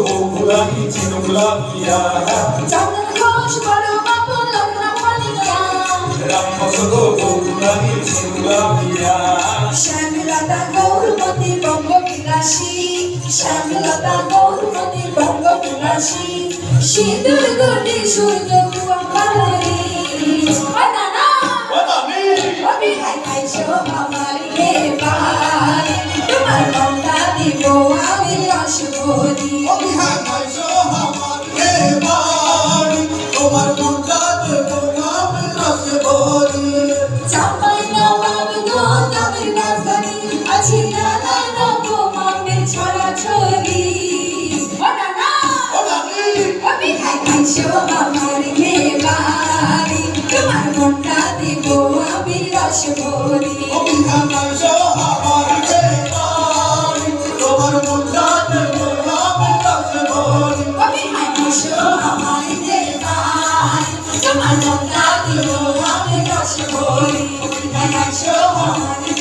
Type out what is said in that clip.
বগুলামি চিনুগুলামিয়া চন্দন ঘোষ বড় বাবু লগ্ন মালিকা রামবসত বগুলামি চিনুগুলামিয়া শ্যামলতা গৌরমতি বঙ্গবিলাসী শ্যামলতা গৌরমতি বঙ্গবিলাসী সিঁদুর গটি সূর্য কুয়াম্বারি বানানা বানানি আমি খাইছো আমার রে বাড়ি তোমার মনটা দিব আমি রসগোরি অভিহার খাইছো আমার রে বাড়ি তোমার মনটা দেবো আমি রসগোরি চাপাই নবাব গো তামিল রাজধানী আছি নানান রকম আমের ছড়াছড়ি বানানা বানানি আমি খাইছো আমার রে বাড়ি তোমার মনটা দিব আমি রসগোরি অভিহার খাইছো আমার রে বাড়ি তোমার মনটা দেবো আমি রসগোরি আমি খাইছো আমার রে বাড়ি তোমার মনটা দিব আমি রসগোরি খাইছো আমার